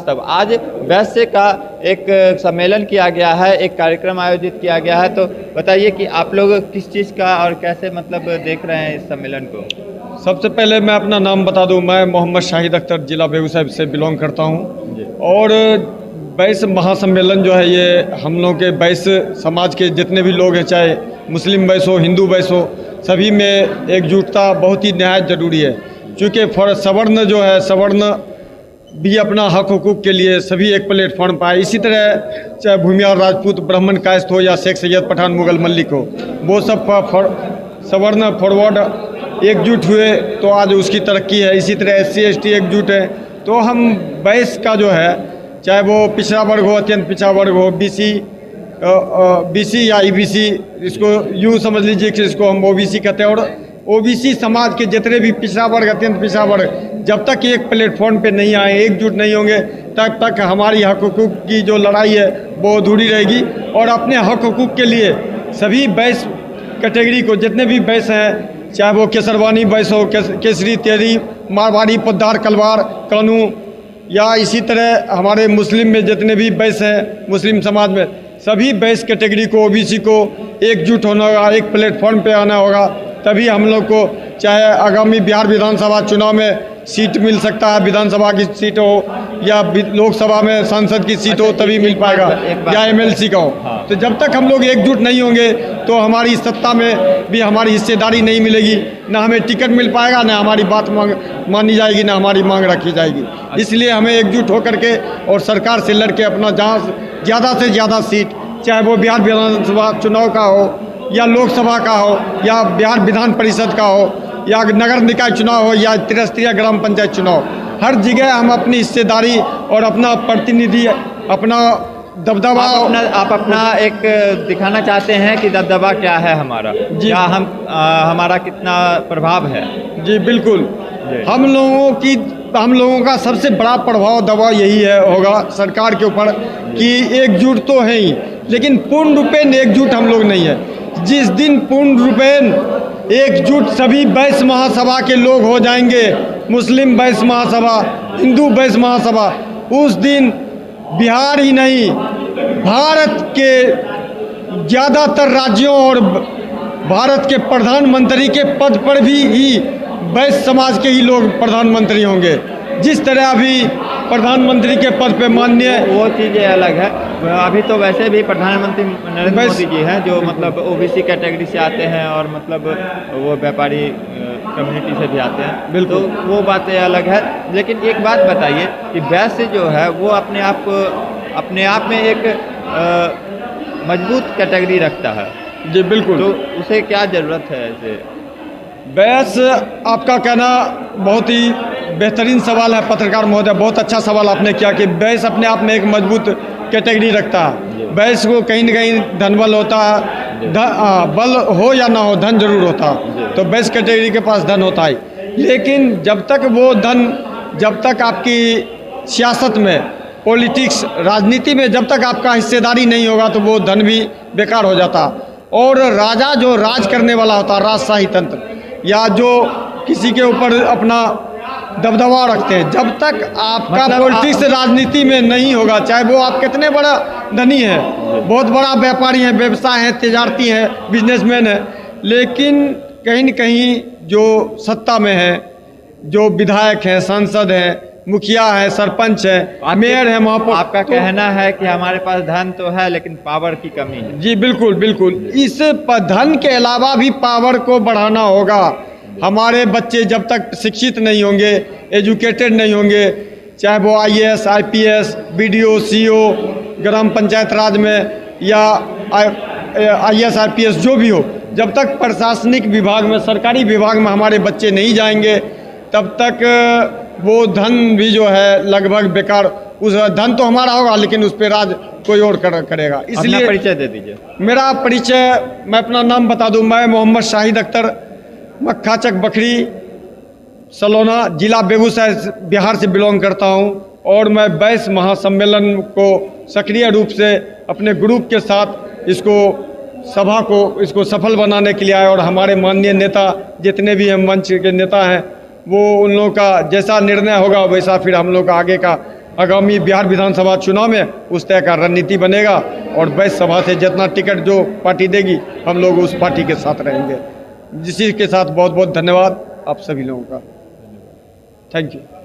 तब आज वैश्य का एक सम्मेलन किया गया है, एक कार्यक्रम आयोजित किया गया है, तो बताइए कि आप लोग किस चीज़ का और कैसे मतलब देख रहे हैं इस सम्मेलन को। सबसे पहले मैं अपना नाम बता दूं, मैं मोहम्मद शाहिद अख्तर जिला बेगूसराय से बिलोंग करता हूं। और वैश्य महासम्मेलन जो है ये हम लोग के वैश्य समाज के जितने भी लोग हैं, चाहे मुस्लिम वैश्य हो, हिंदू वैश्य हो, सभी में एकजुटता बहुत ही नहायत ज़रूरी है। क्योंकि सवर्ण जो है, सवर्ण भी अपना हक हुकूक के लिए सभी एक प्लेटफॉर्म पाए। इसी तरह चाहे भूमियार, राजपूत, ब्राह्मण, कायस्थ हो या शेख सैयद, पठान, मुगल, मल्लिक हो, वो सब सवर्ण फॉरवर्ड एकजुट हुए तो आज उसकी तरक्की है। इसी तरह SC ST एकजुट है तो हम वैश्य का जो है, चाहे वो पिछड़ा वर्ग हो, अत्यंत पिछड़ा वर्ग हो, BC या EBC, इसको यूँ समझ लीजिए कि इसको हम OBC कहते हैं। और OBC समाज के जितने भी पिछड़ा वर्ग, अत्यंत पिछड़ा वर्ग, जब तक एक प्लेटफॉर्म पे नहीं आए, एकजुट नहीं होंगे, तब तक हमारी हक हुकूक की जो लड़ाई है वो अधूरी रहेगी। और अपने हक हुकूक के लिए सभी वैश्य कैटेगरी को, जितने भी वैश्य हैं, चाहे वो केसरवानी वैश्य हो, केसरी, तेरी, मारवाड़ी, पोद्दार, कलवार, कानू, या इसी तरह हमारे मुस्लिम में जितने भी वैश्य हैं, मुस्लिम समाज में सभी वैश्य कैटेगरी को, OBC को एकजुट होना होगा, एक प्लेटफॉर्म पे आना होगा, तभी हम लोग को चाहे आगामी बिहार विधानसभा चुनाव में सीट मिल सकता है, विधानसभा की सीट हो या लोकसभा में सांसद की सीट हो, तभी मिल पाएगा, या MLC का हो। हाँ। तो जब तक हम लोग एकजुट नहीं होंगे तो हमारी सत्ता में भी हमारी हिस्सेदारी नहीं मिलेगी, ना हमें टिकट मिल पाएगा, ना हमारी बात मानी जाएगी, ना हमारी मांग रखी जाएगी। इसलिए हमें एकजुट होकर के और सरकार से लड़के अपना जहाँ ज़्यादा से ज़्यादा सीट, चाहे वो बिहार विधानसभा चुनाव का हो या लोकसभा का हो या बिहार विधान परिषद का हो या नगर निकाय चुनाव हो या त्रिस्तरीय ग्राम पंचायत चुनाव, हर जगह हम अपनी हिस्सेदारी और अपना प्रतिनिधि, अपना दबदबा, आप अपना एक दिखाना चाहते हैं कि दबदबा क्या है हमारा, क्या हमारा कितना प्रभाव है। जी बिल्कुल, हम लोगों का सबसे बड़ा प्रभाव दबाव यही है होगा सरकार के ऊपर कि एकजुट तो है ही, लेकिन पूर्ण रूपेण एकजुट हम लोग नहीं है। जिस दिन पूर्ण रूपेण एकजुट सभी वैश्य महासभा के लोग हो जाएंगे, मुस्लिम वैश्य महासभा, हिंदू वैश्य महासभा, उस दिन बिहार ही नहीं, भारत के ज़्यादातर राज्यों और भारत के प्रधानमंत्री के पद पर भी ही वैश्य समाज के ही लोग प्रधानमंत्री होंगे। जिस तरह अभी प्रधानमंत्री के पद पे माननीय, वो चीज़ें अलग है। अभी तो वैसे भी प्रधानमंत्री नरेंद्र मोदी जी हैं जो मतलब OBC कैटेगरी से आते हैं और मतलब वो व्यापारी कम्युनिटी से भी आते हैं, बिल्कुल, तो वो बातें अलग है। लेकिन एक बात बताइए कि वैश्य जो है वो अपने आप में एक मजबूत कैटेगरी रखता है। जी बिल्कुल, तो उसे क्या ज़रूरत है ऐसे। वैश्य, आपका कहना बहुत ही बेहतरीन सवाल है पत्रकार महोदय, बहुत अच्छा सवाल आपने किया कि वैश्य अपने आप में एक मजबूत कैटेगरी रखता है। वैश्य को कहीं न कहीं धनबल होता है, बल हो या ना हो, धन जरूर होता है, तो वैश्य कैटेगरी के पास धन होता है। लेकिन जब तक वो धन, जब तक आपकी सियासत में, पॉलिटिक्स, राजनीति में जब तक आपका हिस्सेदारी नहीं होगा तो वो धन भी बेकार हो जाता। और राजा जो राज करने वाला होता, राजशाही तंत्र, या जो किसी के ऊपर अपना दबदबा रखते हैं, जब तक आपका मतलब पॉलिटिक्स राजनीति में नहीं होगा, चाहे वो आप कितने बड़ा धनी है, बहुत बड़ा व्यापारी है, व्यवसाय है, तिजारती है, बिजनेसमैन है, लेकिन कहीं न कहीं जो सत्ता में है, जो विधायक हैं, सांसद हैं, मुखिया है, सरपंच है, मेयर है, महापौर, आपका कहना है कि हमारे पास धन तो है लेकिन पावर की कमी है। जी बिल्कुल बिल्कुल, इस धन के अलावा भी पावर को बढ़ाना होगा। हमारे बच्चे जब तक शिक्षित नहीं होंगे, एजुकेटेड नहीं होंगे, चाहे वो IAS, IPS, BDO, CO, ग्राम पंचायत राज में या IAS, IPS जो भी हो, जब तक प्रशासनिक विभाग में, सरकारी विभाग में हमारे बच्चे नहीं जाएंगे, तब तक वो धन भी जो है लगभग बेकार। उस धन तो हमारा होगा लेकिन उस पर राज कोई और करेगा। इसलिए परिचय दे दीजिए। मेरा परिचय, मैं अपना नाम बता दूं, मैं मोहम्मद शाहिद अख्तर, मक्खाचक बखरी, सलोना, जिला बेगूसराय, बिहार से बिलोंग करता हूं। और मैं वैश्य महासम्मेलन को सक्रिय रूप से अपने ग्रुप के साथ इसको सफल बनाने के लिए आए। और हमारे माननीय नेता जितने भी हम मंच के नेता हैं, वो उन लोगों का जैसा निर्णय होगा वैसा फिर हम लोग का आगे का आगामी बिहार विधानसभा चुनाव में उस तरह का रणनीति बनेगा और वैश्य सभा से जितना टिकट जो पार्टी देगी हम लोग उस पार्टी के साथ रहेंगे। जिसी के साथ बहुत बहुत धन्यवाद आप सभी लोगों का। Thank you.